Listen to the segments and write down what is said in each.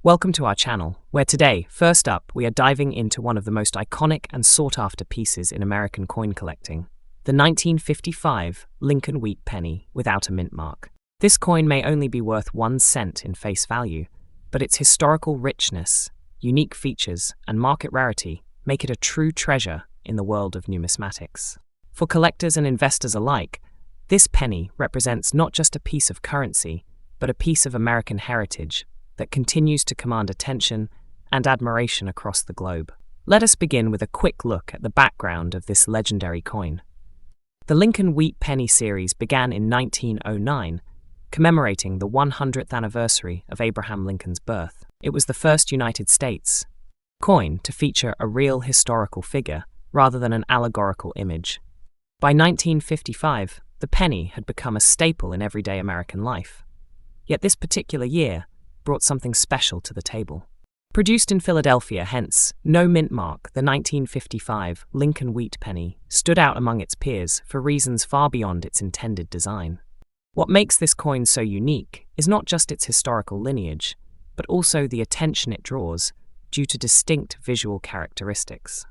Welcome to our channel, where today, first up, we are diving into one of the most iconic and sought-after pieces in American coin collecting, the 1955 Lincoln Wheat Penny without a mint mark. This coin may only be worth 1 cent in face value, but its historical richness, unique features, and market rarity make it a true treasure in the world of numismatics. For collectors and investors alike, this penny represents not just a piece of currency, but a piece of American heritage that continues to command attention and admiration across the globe. Let us begin with a quick look at the background of this legendary coin. The Lincoln Wheat Penny series began in 1909, commemorating the 100th anniversary of Abraham Lincoln's birth. It was the first United States coin to feature a real historical figure rather than an allegorical image. By 1955, the penny had become a staple in everyday American life. Yet this particular year brought something special to the table. Produced in Philadelphia, hence no mint mark, the 1955 Lincoln Wheat Penny stood out among its peers for reasons far beyond its intended design. What makes this coin so unique is not just its historical lineage, but also the attention it draws due to distinct visual characteristics.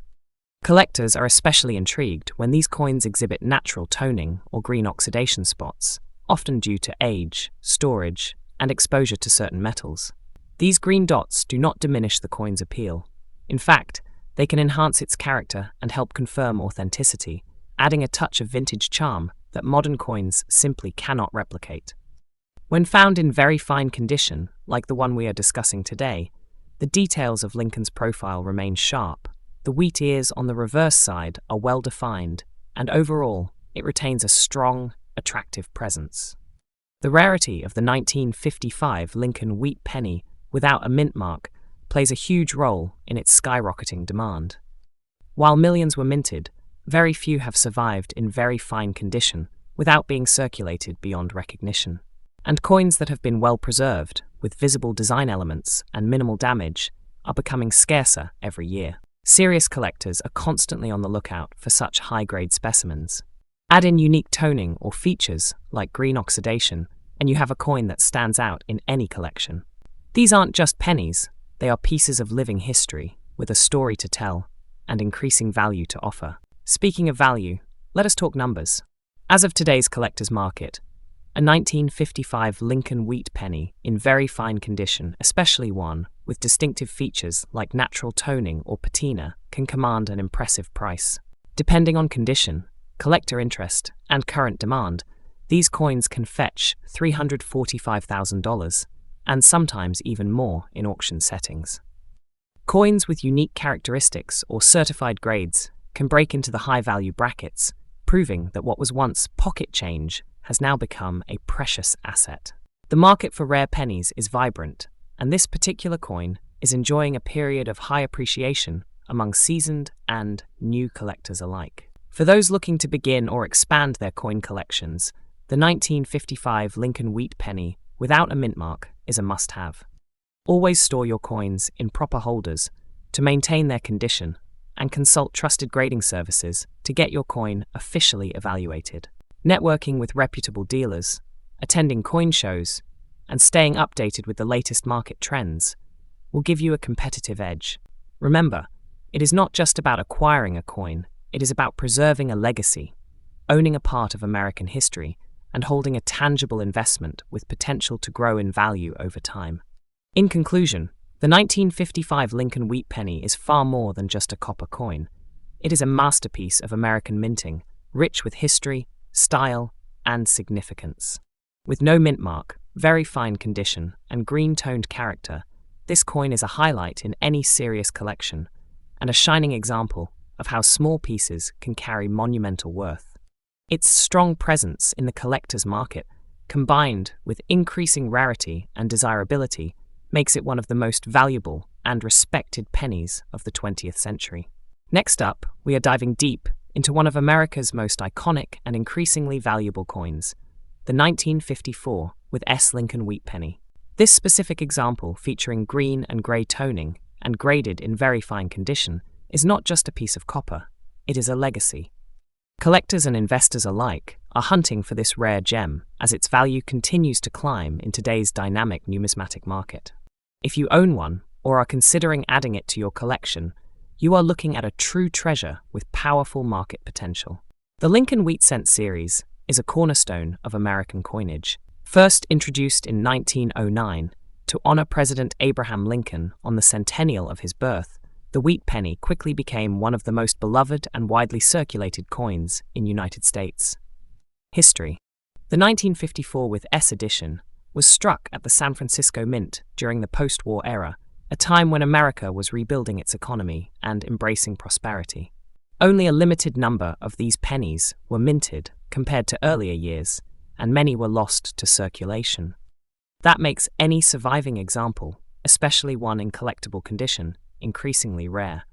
Collectors are especially intrigued when these coins exhibit natural toning or green oxidation spots, often due to age, storage, and exposure to certain metals. These green dots do not diminish the coin's appeal. In fact, they can enhance its character and help confirm authenticity, adding a touch of vintage charm that modern coins simply cannot replicate. When found in very fine condition, like the one we are discussing today, the details of Lincoln's profile remain sharp. The wheat ears on the reverse side are well defined, and overall, it retains a strong, attractive presence. The rarity of the 1955 Lincoln Wheat Penny without a mint mark plays a huge role in its skyrocketing demand. While millions were minted, very few have survived in very fine condition without being circulated beyond recognition. And coins that have been well preserved, with visible design elements and minimal damage, are becoming scarcer every year. Serious collectors are constantly on the lookout for such high-grade specimens. Add in unique toning or features like green oxidation, and you have a coin that stands out in any collection. These aren't just pennies, they are pieces of living history with a story to tell and increasing value to offer. Speaking of value, let us talk numbers. As of today's collector's market, a 1955 Lincoln Wheat Penny in very fine condition, especially one with distinctive features like natural toning or patina, can command an impressive price. Depending on condition, collector interest, and current demand, these coins can fetch $345,000, and sometimes even more in auction settings. Coins with unique characteristics or certified grades can break into the high-value brackets, proving that what was once pocket change has now become a precious asset. The market for rare pennies is vibrant, and this particular coin is enjoying a period of high appreciation among seasoned and new collectors alike. For those looking to begin or expand their coin collections, the 1955 Lincoln Wheat Penny without a mint mark is a must-have. Always store your coins in proper holders to maintain their condition, and consult trusted grading services to get your coin officially evaluated. Networking with reputable dealers, attending coin shows, and staying updated with the latest market trends will give you a competitive edge. Remember, it is not just about acquiring a coin, it is about preserving a legacy, owning a part of American history, and holding a tangible investment with potential to grow in value over time. In conclusion, the 1955 Lincoln Wheat Penny is far more than just a copper coin. It is a masterpiece of American minting, rich with history, style, and significance. With no mint mark, very fine condition, and green-toned character, this coin is a highlight in any serious collection, and a shining example of how small pieces can carry monumental worth. Its strong presence in the collector's market, combined with increasing rarity and desirability, makes it one of the most valuable and respected pennies of the 20th century. Next up, we are diving deep into one of America's most iconic and increasingly valuable coins, the 1954 with S Lincoln Wheat Penny. This specific example, featuring green and grey toning and graded in very fine condition, is not just a piece of copper, it is a legacy. Collectors and investors alike are hunting for this rare gem as its value continues to climb in today's dynamic numismatic market. If you own one or are considering adding it to your collection, you are looking at a true treasure with powerful market potential. The Lincoln Wheat Cent series is a cornerstone of American coinage. First introduced in 1909 to honor President Abraham Lincoln on the centennial of his birth, the wheat penny quickly became one of the most beloved and widely circulated coins in United States. History. The 1954 with S edition was struck at the San Francisco Mint during the post-war era, a time when America was rebuilding its economy and embracing prosperity. Only a limited number of these pennies were minted compared to earlier years, and many were lost to circulation. That makes any surviving example, especially one in collectible condition, increasingly rare.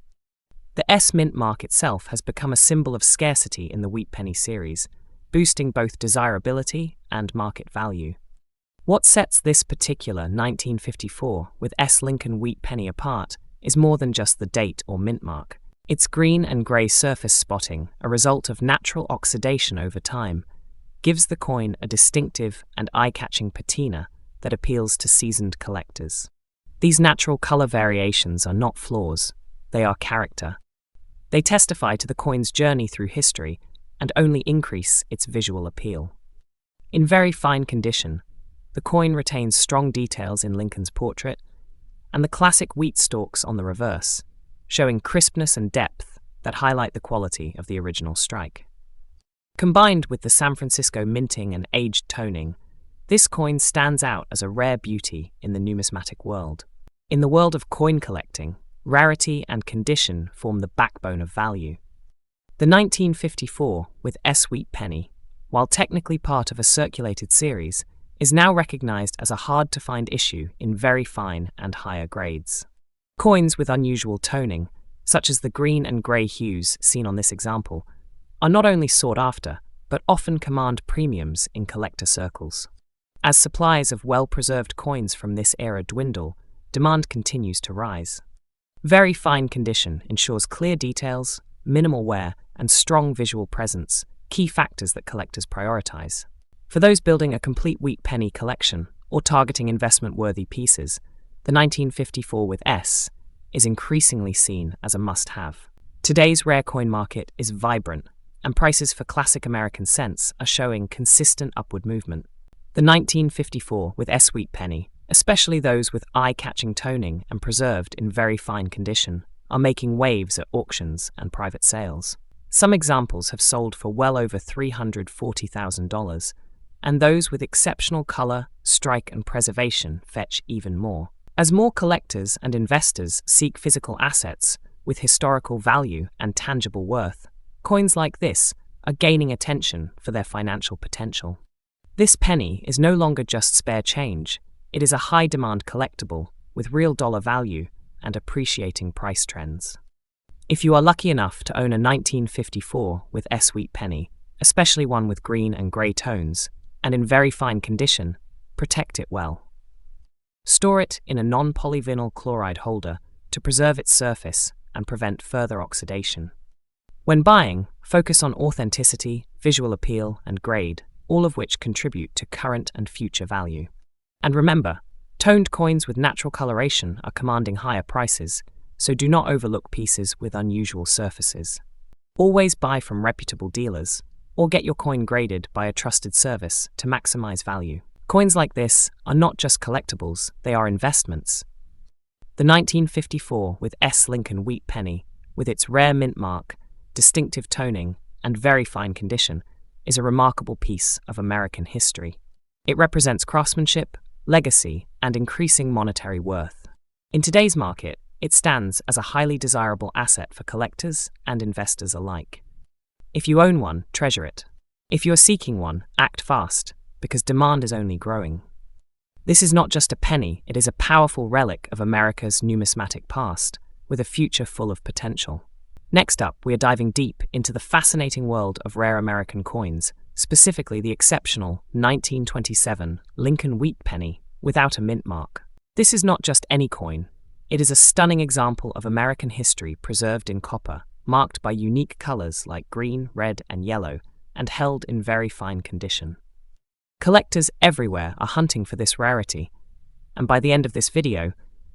The S Mint mark itself has become a symbol of scarcity in the wheat penny series, boosting both desirability and market value. What sets this particular 1954 with S Lincoln wheat penny apart is more than just the date or mint mark. Its green and grey surface spotting, a result of natural oxidation over time, gives the coin a distinctive and eye-catching patina that appeals to seasoned collectors. These natural color variations are not flaws, they are character. They testify to the coin's journey through history and only increase its visual appeal. In very fine condition, the coin retains strong details in Lincoln's portrait and the classic wheat stalks on the reverse, showing crispness and depth that highlight the quality of the original strike. Combined with the San Francisco minting and aged toning, this coin stands out as a rare beauty in the numismatic world. In the world of coin collecting, rarity and condition form the backbone of value. The 1954 with S wheat penny, while technically part of a circulated series, is now recognized as a hard-to-find issue in very fine and higher grades. Coins with unusual toning, such as the green and grey hues seen on this example, are not only sought after, but often command premiums in collector circles. As supplies of well-preserved coins from this era dwindle, demand continues to rise. Very fine condition ensures clear details, minimal wear, and strong visual presence, key factors that collectors prioritize. For those building a complete wheat penny collection or targeting investment-worthy pieces, the 1954 with S is increasingly seen as a must-have. Today's rare coin market is vibrant, and prices for classic American cents are showing consistent upward movement. The 1954 with S wheat penny, especially those with eye-catching toning and preserved in very fine condition, are making waves at auctions and private sales. Some examples have sold for well over $340,000, and those with exceptional color, strike, and preservation fetch even more. As more collectors and investors seek physical assets with historical value and tangible worth, coins like this are gaining attention for their financial potential. This penny is no longer just spare change, it is a high-demand collectible with real dollar value and appreciating price trends. If you are lucky enough to own a 1954 with S wheat penny, especially one with green and grey tones, and in very fine condition, protect it well. Store it in a non-polyvinyl chloride holder to preserve its surface and prevent further oxidation. When buying, focus on authenticity, visual appeal, and grade, all of which contribute to current and future value. And remember, toned coins with natural coloration are commanding higher prices, so do not overlook pieces with unusual surfaces. Always buy from reputable dealers, or get your coin graded by a trusted service to maximize value. Coins like this are not just collectibles, they are investments. The 1954 with S Lincoln wheat penny, with its rare mint mark, distinctive toning, and very fine condition, is a remarkable piece of American history. It represents craftsmanship, legacy, and increasing monetary worth. In today's market, it stands as a highly desirable asset for collectors and investors alike. If you own one, treasure it. If you are seeking one, act fast, because demand is only growing. This is not just a penny, it is a powerful relic of America's numismatic past, with a future full of potential. Next up, we are diving deep into the fascinating world of rare American coins, specifically the exceptional 1927 Lincoln wheat penny without a mint mark. This is not just any coin. It is a stunning example of American history preserved in copper, marked by unique colors like green, red, and yellow, and held in very fine condition. Collectors everywhere are hunting for this rarity, and by the end of this video,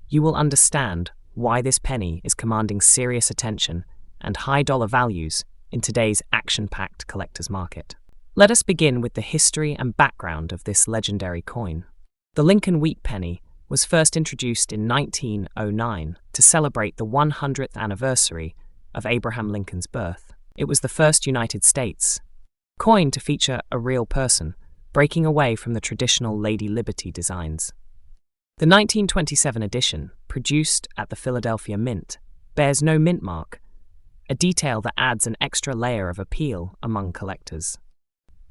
you will understand why this penny is commanding serious attention and high dollar values in today's action-packed collector's market. Let us begin with the history and background of this legendary coin. The Lincoln Wheat Penny was first introduced in 1909 to celebrate the 100th anniversary of Abraham Lincoln's birth. It was the first United States coin to feature a real person, breaking away from the traditional Lady Liberty designs. The 1927 edition, produced at the Philadelphia Mint, bears no mint mark, a detail that adds an extra layer of appeal among collectors.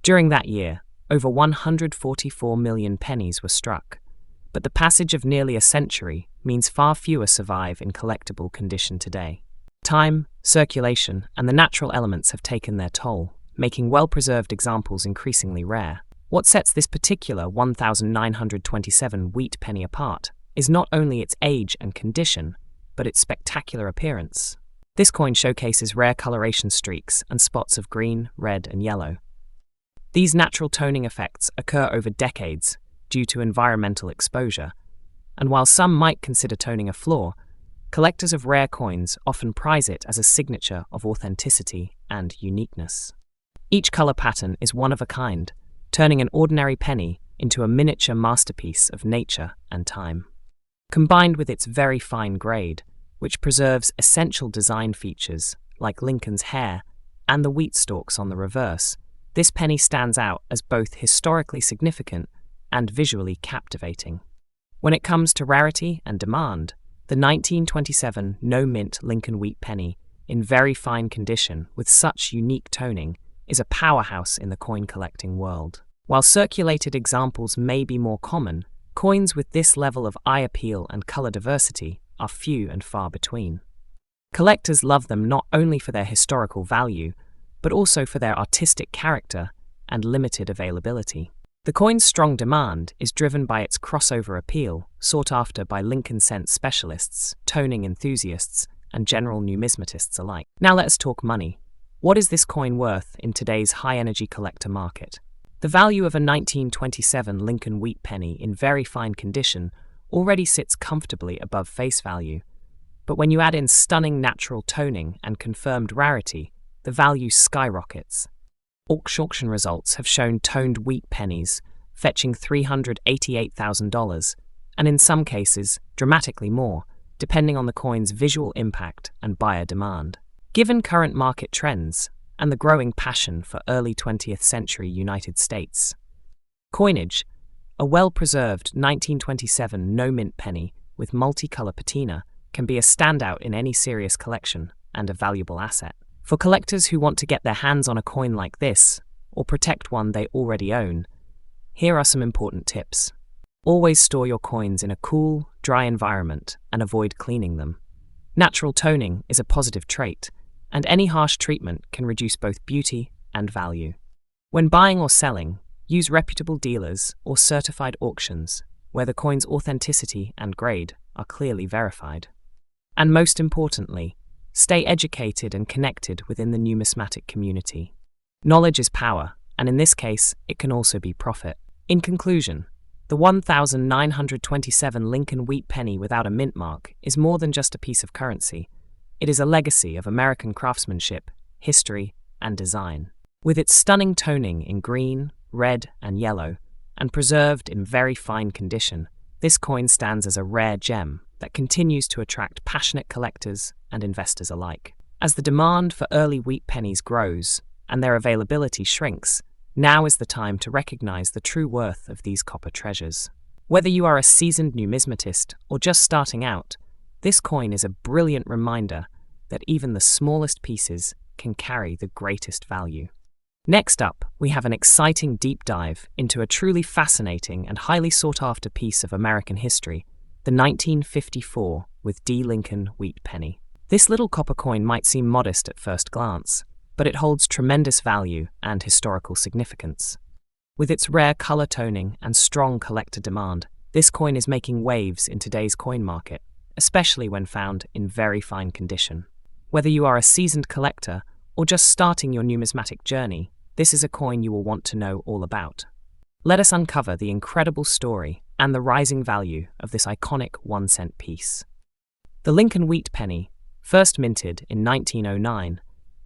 During that year, over 144 million pennies were struck, but the passage of nearly a century means far fewer survive in collectible condition today. Time, circulation, and the natural elements have taken their toll, making well-preserved examples increasingly rare. What sets this particular 1927 wheat penny apart is not only its age and condition, but its spectacular appearance. This coin showcases rare coloration streaks and spots of green, red, and yellow. These natural toning effects occur over decades due to environmental exposure, and while some might consider toning a flaw, collectors of rare coins often prize it as a signature of authenticity and uniqueness. Each color pattern is one of a kind, turning an ordinary penny into a miniature masterpiece of nature and time. Combined with its very fine grade, which preserves essential design features like Lincoln's hair and the wheat stalks on the reverse, this penny stands out as both historically significant and visually captivating. When it comes to rarity and demand, the 1927 no-mint Lincoln Wheat Penny, in very fine condition with such unique toning, is a powerhouse in the coin collecting world. While circulated examples may be more common, coins with this level of eye appeal and color diversity are few and far between. Collectors love them not only for their historical value, but also for their artistic character and limited availability. The coin's strong demand is driven by its crossover appeal, sought after by Lincoln scent specialists, toning enthusiasts, and general numismatists alike. Now let us talk money. What is this coin worth in today's high-energy collector market? The value of a 1927 Lincoln Wheat Penny in very fine condition already sits comfortably above face value, but when you add in stunning natural toning and confirmed rarity, the value skyrockets. Auction results have shown toned wheat pennies fetching $388,000, and in some cases, dramatically more, depending on the coin's visual impact and buyer demand. Given current market trends and the growing passion for early 20th century United States coinage, a well-preserved 1927 no-mint penny with multicolor patina can be a standout in any serious collection and a valuable asset. For collectors who want to get their hands on a coin like this, or protect one they already own, here are some important tips. Always store your coins in a cool, dry environment and avoid cleaning them. Natural toning is a positive trait, and any harsh treatment can reduce both beauty and value. When buying or selling, use reputable dealers or certified auctions where the coin's authenticity and grade are clearly verified. And most importantly, stay educated and connected within the numismatic community. Knowledge is power, and in this case, it can also be profit. In conclusion, the 1927 Lincoln Wheat Penny without a mint mark is more than just a piece of currency. It is a legacy of American craftsmanship, history, and design. With its stunning toning in green, red, and yellow, and preserved in very fine condition, this coin stands as a rare gem that continues to attract passionate collectors and investors alike. As the demand for early wheat pennies grows and their availability shrinks, now is the time to recognize the true worth of these copper treasures. Whether you are a seasoned numismatist or just starting out, this coin is a brilliant reminder that even the smallest pieces can carry the greatest value. Next up, we have an exciting deep dive into a truly fascinating and highly sought-after piece of American history, the 1954 with D. Lincoln Wheat Penny. This little copper coin might seem modest at first glance, but it holds tremendous value and historical significance. With its rare color toning and strong collector demand, this coin is making waves in today's coin market, especially when found in very fine condition. Whether you are a seasoned collector or just starting your numismatic journey, this is a coin you will want to know all about. Let us uncover the incredible story and the rising value of this iconic 1-cent piece. The Lincoln Wheat Penny, first minted in 1909,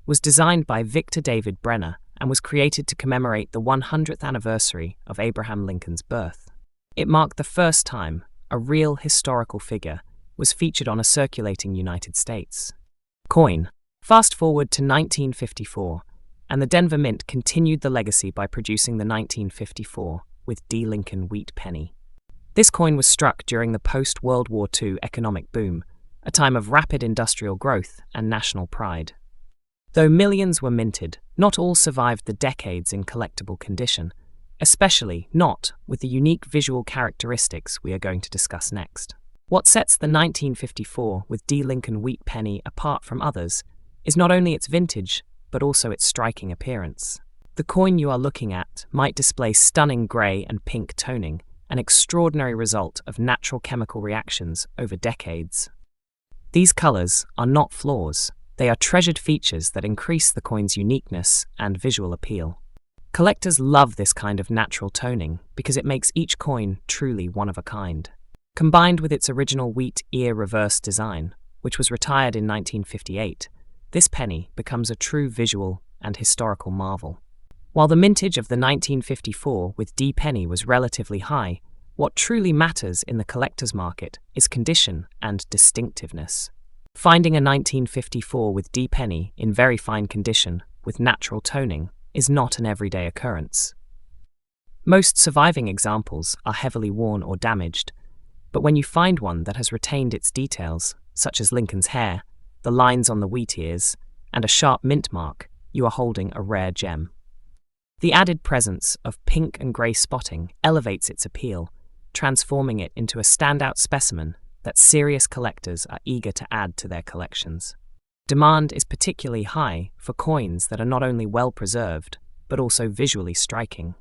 was designed by Victor David Brenner and was created to commemorate the 100th anniversary of Abraham Lincoln's birth. It marked the first time a real historical figure was featured on a circulating United States coin. Fast forward to 1954, and the Denver Mint continued the legacy by producing the 1954 with D. Lincoln Wheat Penny. This coin was struck during the post-World War II economic boom, a time of rapid industrial growth and national pride. Though millions were minted, not all survived the decades in collectible condition, especially not with the unique visual characteristics we are going to discuss next. What sets the 1954 with D. Lincoln Wheat Penny apart from others is not only its vintage, but also its striking appearance. The coin you are looking at might display stunning grey and pink toning, an extraordinary result of natural chemical reactions over decades. These colours are not flaws, they are treasured features that increase the coin's uniqueness and visual appeal. Collectors love this kind of natural toning because it makes each coin truly one of a kind. Combined with its original wheat ear reverse design, which was retired in 1958, this penny becomes a true visual and historical marvel. While the mintage of the 1954 with D penny was relatively high, what truly matters in the collector's market is condition and distinctiveness. Finding a 1954 with D penny in very fine condition with natural toning is not an everyday occurrence. Most surviving examples are heavily worn or damaged, but when you find one that has retained its details, such as Lincoln's hair, the lines on the wheat ears, and a sharp mint mark, you are holding a rare gem. The added presence of pink and grey spotting elevates its appeal, transforming it into a standout specimen that serious collectors are eager to add to their collections. Demand is particularly high for coins that are not only well preserved, but also visually striking.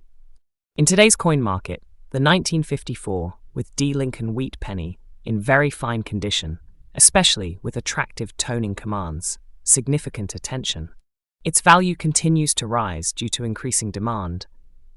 In today's coin market, the 1954 with D. Lincoln Wheat Penny in very fine condition, especially with attractive toning commands, significant attention. Its value continues to rise due to increasing demand,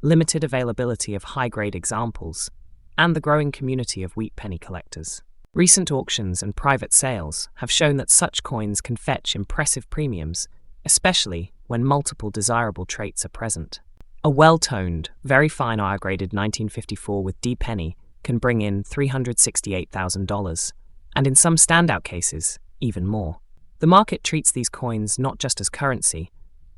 limited availability of high-grade examples, and the growing community of wheat penny collectors. Recent auctions and private sales have shown that such coins can fetch impressive premiums, especially when multiple desirable traits are present. A well-toned, very fine R-graded 1954 with D penny can bring in $368,000, and in some standout cases, even more. The market treats these coins not just as currency,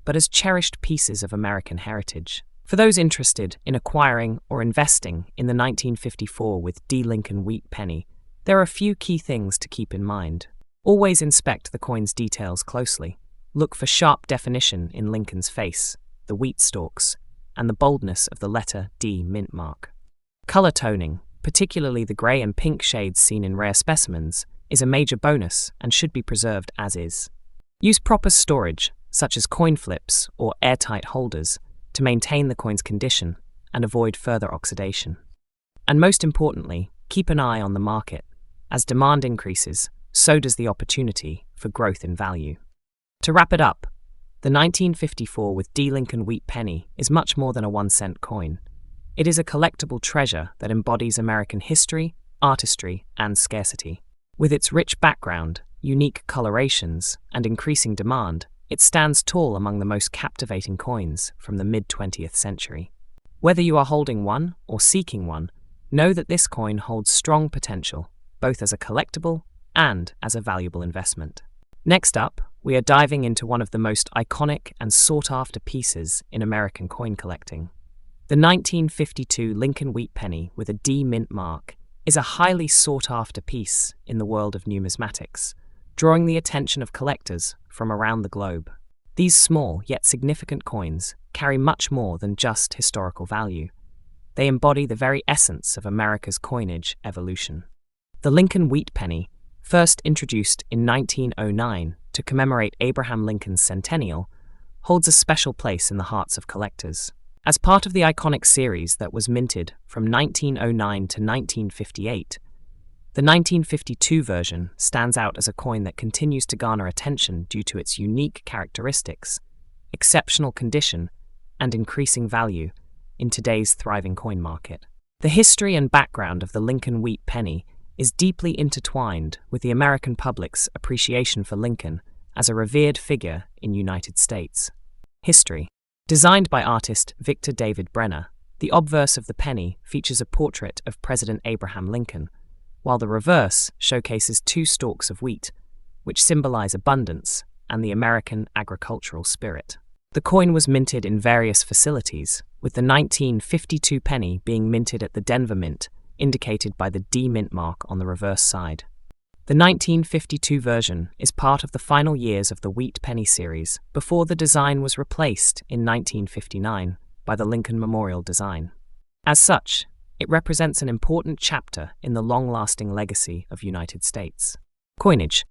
but as cherished pieces of American heritage. For those interested in acquiring or investing in the 1954 with D. Lincoln Wheat Penny, there are a few key things to keep in mind. Always inspect the coin's details closely. Look for sharp definition in Lincoln's face, the wheat stalks, and the boldness of the letter D mint mark. Color toning, particularly the grey and pink shades seen in rare specimens, is a major bonus and should be preserved as is. Use proper storage, such as coin flips or airtight holders, to maintain the coin's condition and avoid further oxidation. And most importantly, keep an eye on the market. As demand increases, so does the opportunity for growth in value. To wrap it up, the 1954 with D. Lincoln Wheat Penny is much more than a 1-cent coin. It is a collectible treasure that embodies American history, artistry, and scarcity. With its rich background, unique colorations, and increasing demand, it stands tall among the most captivating coins from the mid-20th century. Whether you are holding one or seeking one, know that this coin holds strong potential, both as a collectible and as a valuable investment. Next up, we are diving into one of the most iconic and sought-after pieces in American coin collecting. The 1952 Lincoln Wheat Penny with a D mint mark is a highly sought-after piece in the world of numismatics, drawing the attention of collectors from around the globe. These small yet significant coins carry much more than just historical value. They embody the very essence of America's coinage evolution. The Lincoln Wheat Penny, first introduced in 1909 to commemorate Abraham Lincoln's centennial, holds a special place in the hearts of collectors. As part of the iconic series that was minted from 1909 to 1958, the 1952 version stands out as a coin that continues to garner attention due to its unique characteristics, exceptional condition, and increasing value in today's thriving coin market. The history and background of the Lincoln Wheat penny is deeply intertwined with the American public's appreciation for Lincoln as a revered figure in the United States. History. Designed by artist Victor David Brenner, the obverse of the penny features a portrait of President Abraham Lincoln, while the reverse showcases two stalks of wheat, which symbolize abundance and the American agricultural spirit. The coin was minted in various facilities, with the 1952 penny being minted at the Denver Mint, indicated by the D mint mark on the reverse side. The 1952 version is part of the final years of the Wheat Penny series before the design was replaced in 1959 by the Lincoln Memorial design. As such, it represents an important chapter in the long-lasting legacy of United States. Coinage.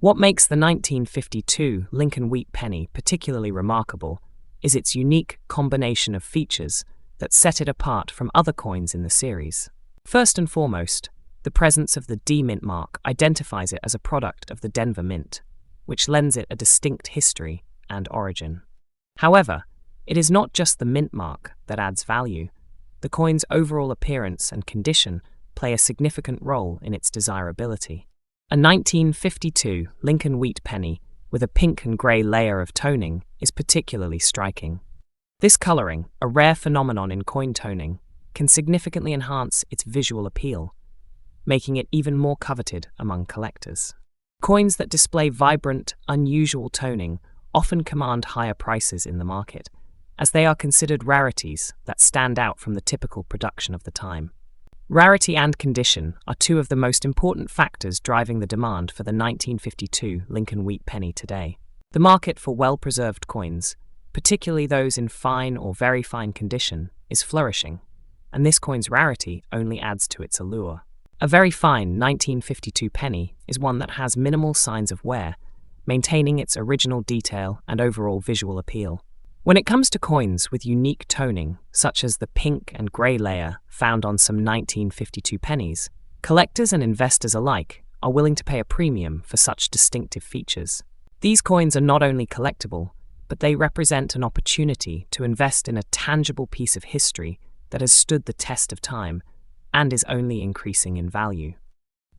What makes the 1952 Lincoln Wheat penny particularly remarkable is its unique combination of features that set it apart from other coins in the series. First and foremost, the presence of the D mint mark identifies it as a product of the Denver Mint, which lends it a distinct history and origin. However, it is not just the mint mark that adds value. The coin's overall appearance and condition play a significant role in its desirability. A 1952 Lincoln Wheat penny with a pink and grey layer of toning is particularly striking. This colouring, a rare phenomenon in coin toning, can significantly enhance its visual appeal, making it even more coveted among collectors. Coins that display vibrant, unusual toning often command higher prices in the market, as they are considered rarities that stand out from the typical production of the time. Rarity and condition are two of the most important factors driving the demand for the 1952 Lincoln Wheat penny today. The market for well-preserved coins, particularly those in fine or very fine condition, is flourishing, and this coin's rarity only adds to its allure. A very fine 1952 penny is one that has minimal signs of wear, maintaining its original detail and overall visual appeal. When it comes to coins with unique toning, such as the pink and grey layer found on some 1952 pennies, collectors and investors alike are willing to pay a premium for such distinctive features. These coins are not only collectible, but they represent an opportunity to invest in a tangible piece of history that has stood the test of time and is only increasing in value.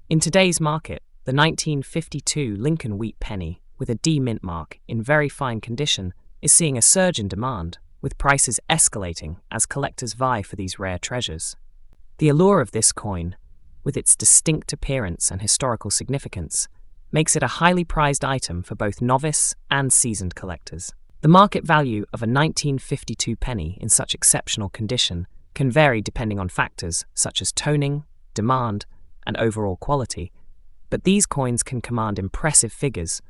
In today's market, the 1952 Lincoln Wheat penny with a D mint mark in very fine condition is seeing a surge in demand, with prices escalating as collectors vie for these rare treasures. The allure of this coin, with its distinct appearance and historical significance, makes it a highly prized item for both novice and seasoned collectors. The market value of a 1952 penny in such exceptional condition can vary depending on factors such as toning, demand, and overall quality, but these coins can command impressive figures,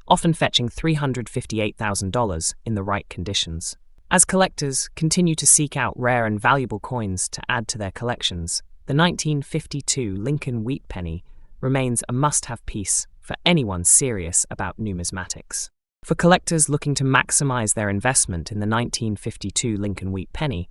often fetching $358,000 in the right conditions. As collectors continue to seek out rare and valuable coins to add to their collections, the 1952 Lincoln Wheat penny remains a must-have piece for anyone serious about numismatics. For collectors looking to maximize their investment in the 1952 Lincoln Wheat penny,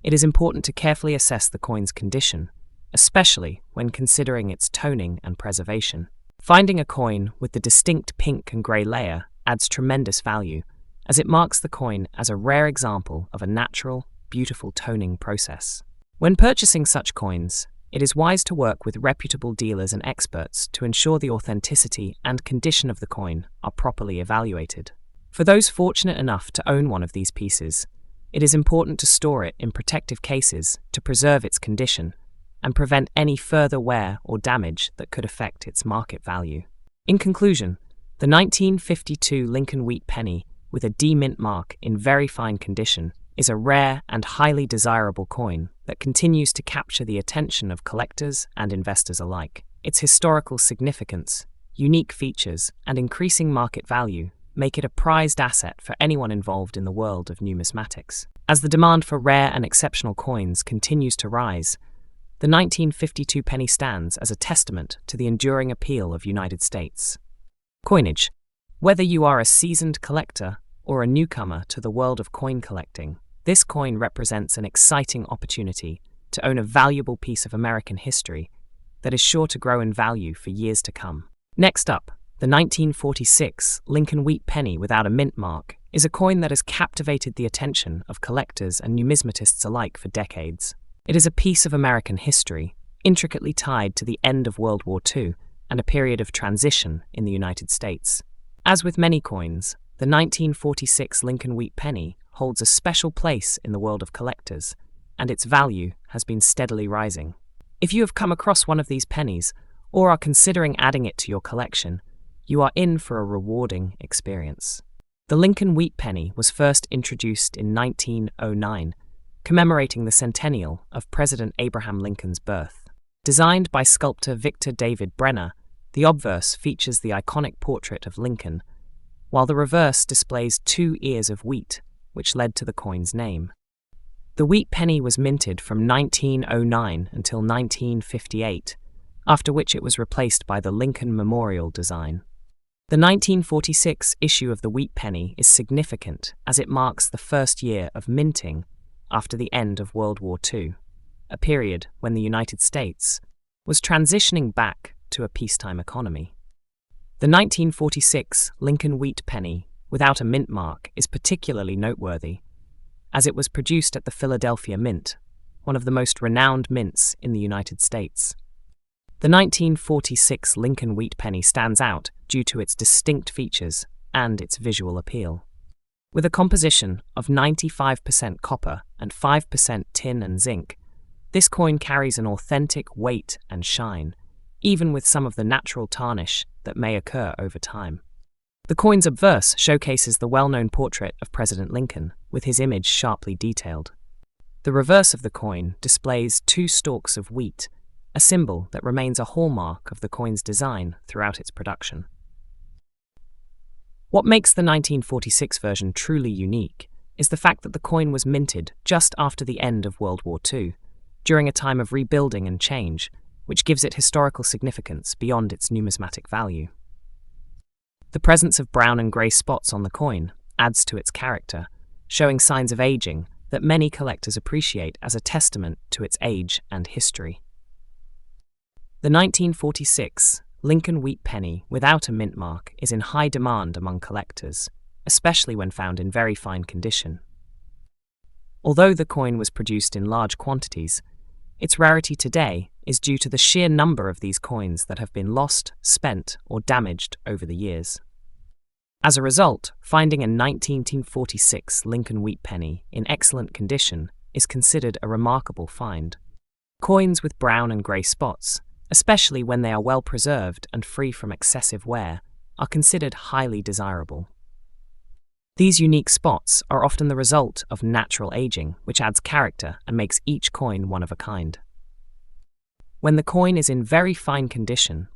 it is important to carefully assess the coin's condition, especially when considering its toning and preservation. Finding a coin with the distinct pink and grey layer adds tremendous value, as it marks the coin as a rare example of a natural, beautiful toning process. When purchasing such coins, it is wise to work with reputable dealers and experts to ensure the authenticity and condition of the coin are properly evaluated. For those fortunate enough to own one of these pieces, it is important to store it in protective cases to preserve its condition and prevent any further wear or damage that could affect its market value. In conclusion, the 1952 Lincoln Wheat penny with a D mint mark in very fine condition is a rare and highly desirable coin that continues to capture the attention of collectors and investors alike. Its historical significance, unique features, and increasing market value make it a prized asset for anyone involved in the world of numismatics. As the demand for rare and exceptional coins continues to rise, the 1952 penny stands as a testament to the enduring appeal of United States. Coinage. Whether you are a seasoned collector or a newcomer to the world of coin collecting, this coin represents an exciting opportunity to own a valuable piece of American history that is sure to grow in value for years to come. Next up, the 1946 Lincoln Wheat penny without a mint mark is a coin that has captivated the attention of collectors and numismatists alike for decades. It is a piece of American history, intricately tied to the end of World War II and a period of transition in the United States. As with many coins, the 1946 Lincoln Wheat penny holds a special place in the world of collectors, and its value has been steadily rising. If you have come across one of these pennies, or are considering adding it to your collection, you are in for a rewarding experience. The Lincoln Wheat penny was first introduced in 1909, commemorating the centennial of President Abraham Lincoln's birth. Designed by sculptor Victor David Brenner, the obverse features the iconic portrait of Lincoln, while the reverse displays 2 ears of wheat, which led to the coin's name. The wheat penny was minted from 1909 until 1958, after which it was replaced by the Lincoln Memorial design. The 1946 issue of the wheat penny is significant as it marks the first year of minting after the end of World War II, a period when the United States was transitioning back to a peacetime economy. The 1946 Lincoln Wheat penny without a mint mark is particularly noteworthy, as it was produced at the Philadelphia Mint, one of the most renowned mints in the United States. The 1946 Lincoln Wheat penny stands out due to its distinct features and its visual appeal. With a composition of 95% copper and 5% tin and zinc, this coin carries an authentic weight and shine, even with some of the natural tarnish that may occur over time. The coin's obverse showcases the well-known portrait of President Lincoln, with his image sharply detailed. The reverse of the coin displays 2 stalks of wheat, a symbol that remains a hallmark of the coin's design throughout its production. What makes the 1946 version truly unique is the fact that the coin was minted just after the end of World War II, during a time of rebuilding and change, which gives it historical significance beyond its numismatic value. The presence of brown and grey spots on the coin adds to its character, showing signs of aging that many collectors appreciate as a testament to its age and history. The 1946 Lincoln Wheat penny without a mint mark is in high demand among collectors, especially when found in very fine condition. Although the coin was produced in large quantities, its rarity today is due to the sheer number of these coins that have been lost, spent, or damaged over the years. As a result, finding a 1946 Lincoln Wheat penny in excellent condition is considered a remarkable find. Coins with brown and grey spots, especially when they are well preserved and free from excessive wear, are considered highly desirable. These unique spots are often the result of natural aging, which adds character and makes each coin one of a kind. When the coin is in very fine condition,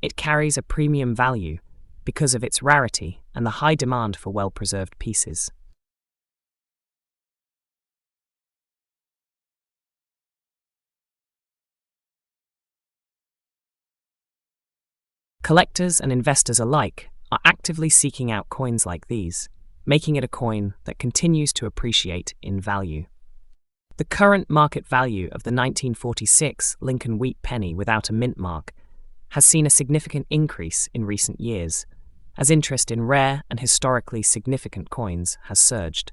it carries a premium value because of its rarity and the high demand for well-preserved pieces. Collectors and investors alike are actively seeking out coins like these, making it a coin that continues to appreciate in value. The current market value of the 1946 Lincoln Wheat penny without a mint mark has seen a significant increase in recent years, as interest in rare and historically significant coins has surged.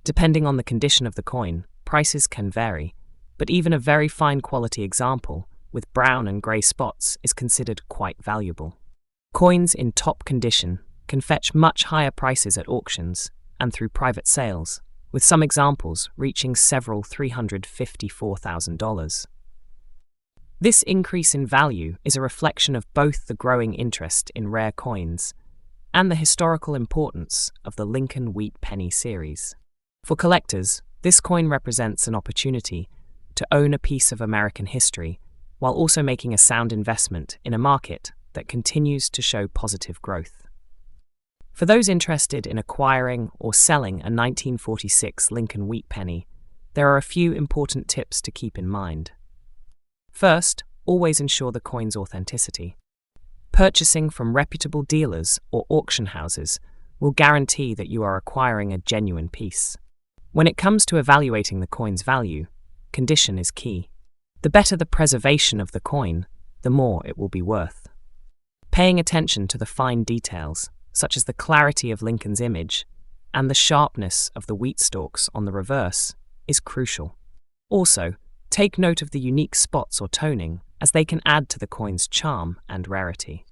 Depending on the condition of the coin, prices can vary, but even a very fine quality example with brown and grey spots is considered quite valuable. Coins in top condition can fetch much higher prices at auctions and through private sales, with some examples reaching several $354,000. This increase in value is a reflection of both the growing interest in rare coins and the historical importance of the Lincoln Wheat penny series. For collectors, this coin represents an opportunity to own a piece of American history while also making a sound investment in a market that continues to show positive growth. For those interested in acquiring or selling a 1946 Lincoln Wheat penny, there are a few important tips to keep in mind. First, always ensure the coin's authenticity. Purchasing from reputable dealers or auction houses will guarantee that you are acquiring a genuine piece. When it comes to evaluating the coin's value, condition is key. The better the preservation of the coin, the more it will be worth. Paying attention to the fine details, such as the clarity of Lincoln's image and the sharpness of the wheat stalks on the reverse, is crucial. Also, take note of the unique spots or toning, as they can add to the coin's charm and rarity.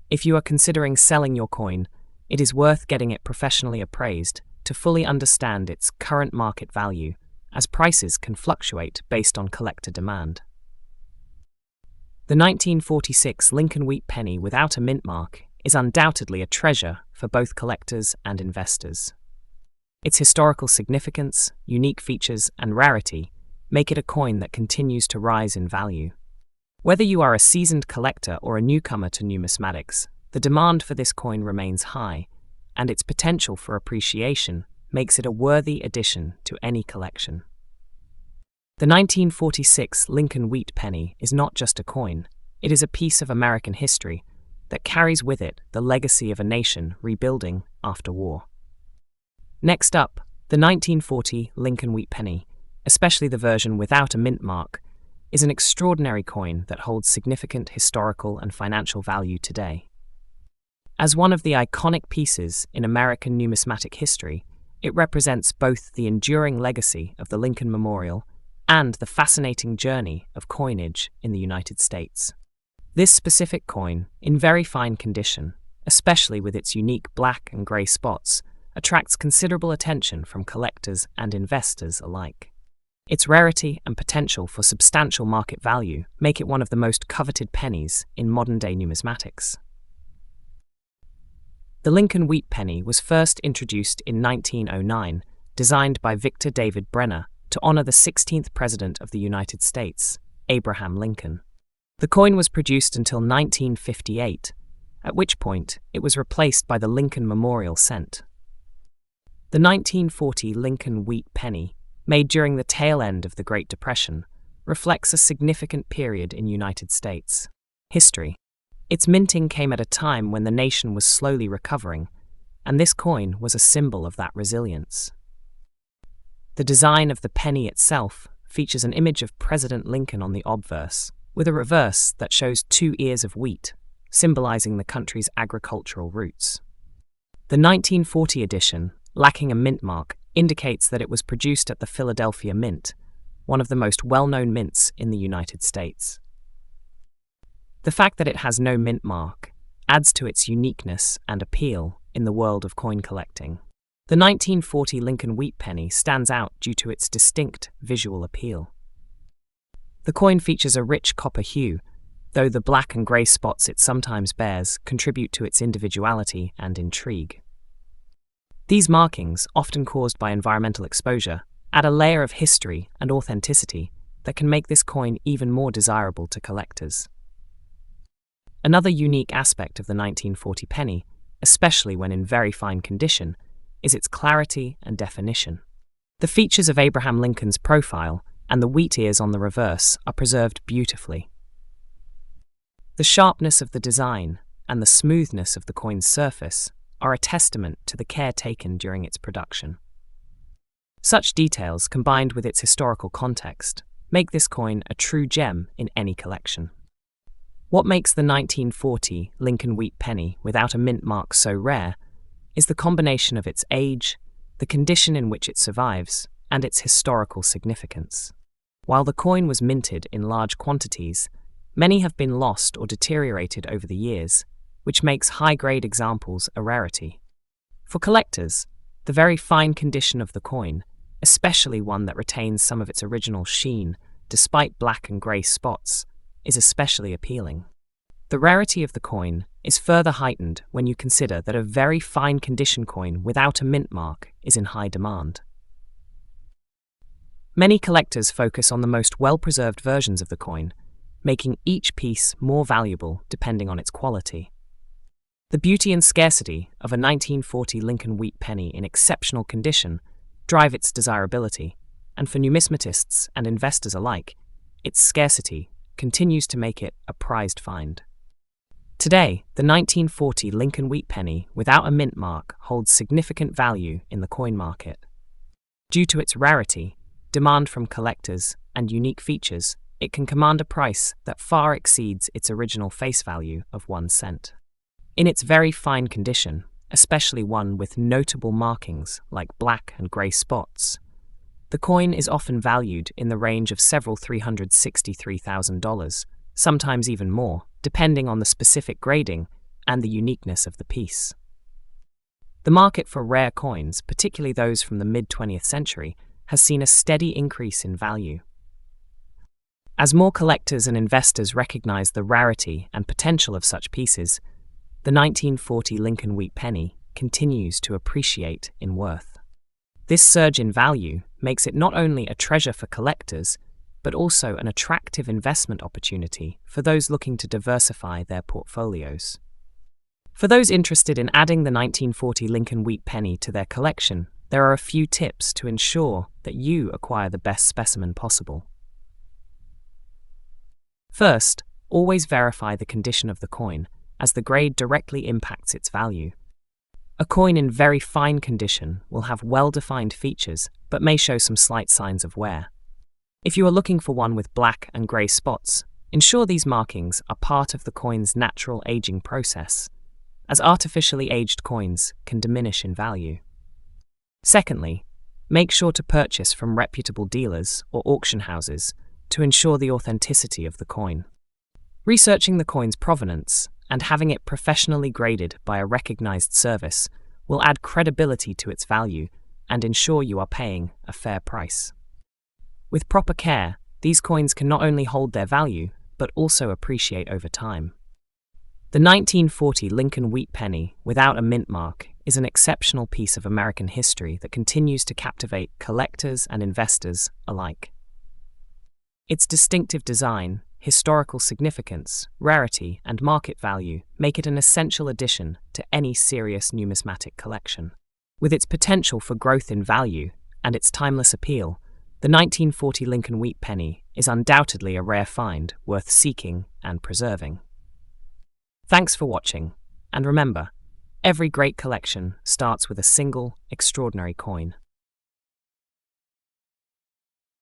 If you are considering selling your coin, it is worth getting it professionally appraised to fully understand its current market value, as prices can fluctuate based on collector demand. The 1946 Lincoln Wheat penny without a mint mark is undoubtedly a treasure for both collectors and investors. Its historical significance, unique features, and rarity make it a coin that continues to rise in value. Whether you are a seasoned collector or a newcomer to numismatics, the demand for this coin remains high, and its potential for appreciation makes it a worthy addition to any collection. The 1946 Lincoln Wheat penny is not just a coin, it is a piece of American history that carries with it the legacy of a nation rebuilding after war. Next up, the 1940 Lincoln Wheat penny, especially the version without a mint mark, is an extraordinary coin that holds significant historical and financial value today. As one of the iconic pieces in American numismatic history, it represents both the enduring legacy of the Lincoln Memorial and the fascinating journey of coinage in the United States. This specific coin, in very fine condition, especially with its unique black and grey spots, attracts considerable attention from collectors and investors alike. Its rarity and potential for substantial market value make it one of the most coveted pennies in modern-day numismatics. The Lincoln Wheat penny was first introduced in 1909, designed by Victor David Brenner to honor the 16th President of the United States, Abraham Lincoln. The coin was produced until 1958, at which point it was replaced by the Lincoln Memorial Cent. The 1940 Lincoln Wheat penny, made during the tail end of the Great Depression, reflects a significant period in United States history. Its minting came at a time when the nation was slowly recovering, and this coin was a symbol of that resilience. The design of the penny itself features an image of President Lincoln on the obverse, with a reverse that shows 2 ears of wheat, symbolizing the country's agricultural roots. The 1940 edition, lacking a mint mark, indicates that it was produced at the Philadelphia Mint, one of the most well-known mints in the United States. The fact that it has no mint mark adds to its uniqueness and appeal in the world of coin collecting. The 1940 Lincoln Wheat penny stands out due to its distinct visual appeal. The coin features a rich copper hue, though the black and grey spots it sometimes bears contribute to its individuality and intrigue. These markings, often caused by environmental exposure, add a layer of history and authenticity that can make this coin even more desirable to collectors. Another unique aspect of the 1940 penny, especially when in very fine condition, is its clarity and definition. The features of Abraham Lincoln's profile and the wheat ears on the reverse are preserved beautifully. The sharpness of the design and the smoothness of the coin's surface are a testament to the care taken during its production. Such details, combined with its historical context, make this coin a true gem in any collection. What makes the 1940 Lincoln Wheat penny without a mint mark so rare is the combination of its age, the condition in which it survives, and its historical significance. While the coin was minted in large quantities, many have been lost or deteriorated over the years, which makes high-grade examples a rarity. For collectors, the very fine condition of the coin, especially one that retains some of its original sheen despite black and grey spots, is especially appealing. The rarity of the coin is further heightened when you consider that a very fine condition coin without a mint mark is in high demand. Many collectors focus on the most well-preserved versions of the coin, making each piece more valuable depending on its quality. The beauty and scarcity of a 1940 Lincoln Wheat penny in exceptional condition drive its desirability, and for numismatists and investors alike, its scarcity continues to make it a prized find. Today, the 1940 Lincoln Wheat penny without a mint mark holds significant value in the coin market. Due to its rarity, demand from collectors, and unique features, it can command a price that far exceeds its original face value of 1 cent. In its very fine condition, especially one with notable markings like black and grey spots, The coin is often valued in the range of several $363,000, sometimes even more, depending on the specific grading and the uniqueness of the piece. The market for rare coins, particularly those from the mid-20th century, has seen a steady increase in value. As more collectors and investors recognize the rarity and potential of such pieces, the 1940 Lincoln Wheat penny continues to appreciate in worth. This surge in value makes it not only a treasure for collectors, but also an attractive investment opportunity for those looking to diversify their portfolios. For those interested in adding the 1940 Lincoln Wheat penny to their collection, there are a few tips to ensure that you acquire the best specimen possible. First, always verify the condition of the coin, as the grade directly impacts its value. A coin in very fine condition will have well-defined features, but may show some slight signs of wear. If you are looking for one with black and grey spots, ensure these markings are part of the coin's natural aging process, as artificially aged coins can diminish in value. Secondly, make sure to purchase from reputable dealers or auction houses to ensure the authenticity of the coin. Researching the coin's provenance and having it professionally graded by a recognized service will add credibility to its value and ensure you are paying a fair price. With proper care, these coins can not only hold their value, but also appreciate over time. The 1940 Lincoln Wheat penny without a mint mark is an exceptional piece of American history that continues to captivate collectors and investors alike. Its distinctive design, historical significance, rarity, and market value make it an essential addition to any serious numismatic collection. With its potential for growth in value and its timeless appeal, the 1940 Lincoln Wheat penny is undoubtedly a rare find worth seeking and preserving. Thanks for watching, and remember, every great collection starts with a single, extraordinary coin.